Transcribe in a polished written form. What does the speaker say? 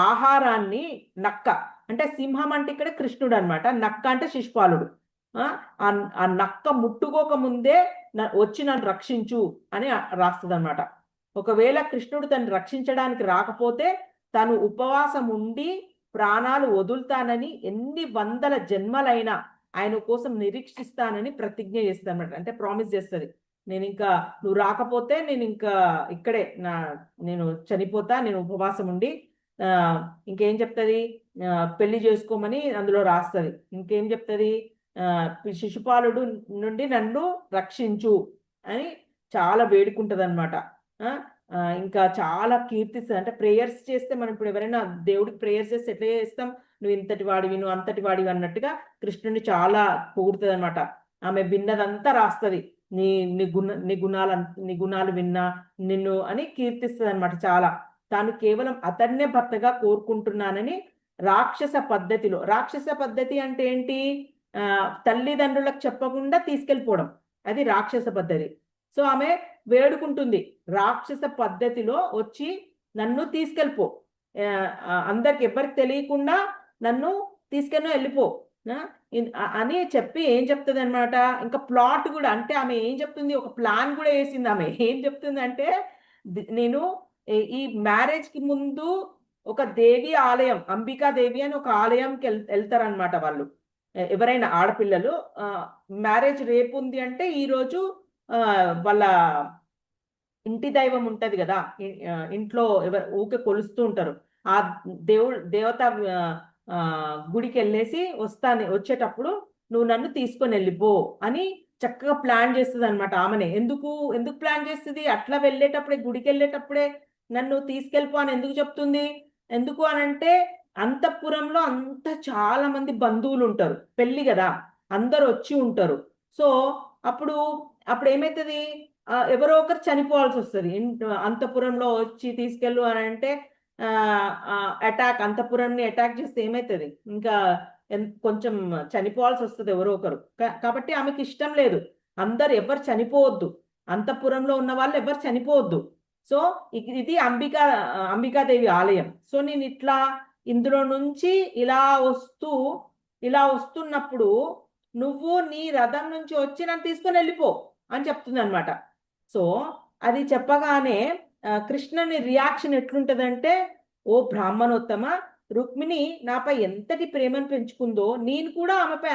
ఆహారాన్ని నక్క, అంటే సింహం అంటే ఇక్కడ కృష్ణుడు అనమాట, నక్క అంటే శిశుపాలుడు. ఆ ఆ నక్క ముట్టుకోక ముందే వచ్చి నన్ను రక్షించు అని రాస్తుంది అనమాట. ఒకవేళ కృష్ణుడు తను రక్షించడానికి రాకపోతే తను ఉపవాసం ఉండి ప్రాణాలు వదులుతానని ఎన్ని వందల జన్మలైనా ఆయన కోసం నిరీక్షిస్తానని ప్రతిజ్ఞ చేస్తాను అనమాట. అంటే ప్రామిస్ చేస్తుంది, నేను ఇంకా నువ్వు రాకపోతే నేను ఇంకా ఇక్కడే నేను చనిపోతా, నేను ఉపవాసం ఉండి. ఆ ఇంకేం చెప్తుంది, పెళ్లి చేసుకోమని అందులో రాస్తుంది. ఇంకేం చెప్తుంది, ఆ శిశుపాలుడు నుండి నన్ను రక్షించు అని చాలా వేడుకుంటది అనమాట. ఇంకా చాలా కీర్తిస్తుంది. అంటే ప్రేయర్స్ చేస్తే మనం ఇప్పుడు ఎవరైనా దేవుడికి ప్రేయర్స్ చేస్తే ఎట్లా చేస్తాం, నువ్వు ఇంతటి వాడివి, నువ్వు అంతటి వాడివి అన్నట్టుగా కృష్ణుని చాలా పొగుడుతుంది అనమాట. ఆమె విన్నదంతా రాస్తుంది, నీ నీ గుణాలు విన్నా నిన్ను అని కీర్తిస్తుంది అనమాట చాలా. తాను కేవలం అతన్నే భర్తగా కోరుకుంటున్నానని రాక్షస పద్ధతి అంటే ఏంటి, తల్లిదండ్రులకు చెప్పకుండా తీసుకెళ్ళిపోవడం, అది రాక్షస పద్ధతి. సో ఆమె వేడుకుంటుంది, రాక్షస పద్ధతిలో వచ్చి నన్ను తీసుకెళ్ళిపో, అందరికి ఎవరికి తెలియకుండా నన్ను తీసుకెళ్ళి వెళ్ళిపో అని చెప్పి ఏం చెప్తుంది అనమాట. ఇంకా ప్లాట్ కూడా, అంటే ఆమె ఏం చెప్తుంది, ఒక ప్లాన్ కూడా వేసింది. ఆమె ఏం చెప్తుంది అంటే, నేను ఈ మ్యారేజ్ కి ముందు ఒక దేవి ఆలయం, అంబికా దేవి అని ఒక ఆలయంకి వెళ్తారనమాట వాళ్ళు, ఎవరైనా ఆడపిల్లలు. మ్యారేజ్ రేపు ఉంది అంటే ఈరోజు వాళ్ళ ఇంటి దైవం ఉంటది కదా, ఇంట్లో ఎవరు ఊకే కొలుస్తూ ఉంటారు, ఆ దేవత గుడికి వెళ్ళేసి వచ్చేటప్పుడు నువ్వు నన్ను తీసుకొని వెళ్ళిపో అని చక్కగా ప్లాన్ చేస్తుంది అనమాట. ఆమెనే ఎందుకు ఎందుకు ప్లాన్ చేస్తుంది, అట్లా వెళ్ళేటప్పుడే, గుడికి వెళ్ళేటప్పుడే నన్ను తీసుకెళ్ళిపో అని ఎందుకు చెప్తుంది, ఎందుకు అనంటే అంతఃపురంలో అంత చాలా మంది బంధువులు ఉంటారు, పెళ్లి కదా, అందరు వచ్చి ఉంటారు. సో అప్పుడు అప్పుడు ఏమవుతుంది, ఎవరో ఒకరు చనిపోవాల్సి వస్తుంది. అంతఃపురంలో వచ్చి తీసుకెళ్ళు అని అంటే అంతఃపురాన్ని అటాక్ చేస్తే ఏమవుతుంది, ఇంకా కొంచెం చనిపోవాల్సి వస్తుంది ఎవరో ఒకరు. కాబట్టి ఆమెకి ఇష్టం లేదు, అందరు ఎవరు చనిపోవద్దు, అంతఃపురంలో ఉన్న వాళ్ళు ఎవరు చనిపోవద్దు. సో ఇది అంబికాదేవి ఆలయం. సో నేను ఇట్లా ఇందులో నుంచి ఇలా వస్తున్నప్పుడు నువ్వు నీ రథం నుంచి వచ్చి నన్ను తీసుకొని వెళ్ళిపో అని చెప్తుంది అనమాట. సో అది చెప్పగానే కృష్ణని రియాక్షన్ ఎట్లుంటదంటే, ఓ బ్రాహ్మణోత్తమ, రుక్మిణి నాపై ఎంతటి ప్రేమను పెంచుకుందో నేను కూడా ఆమెపై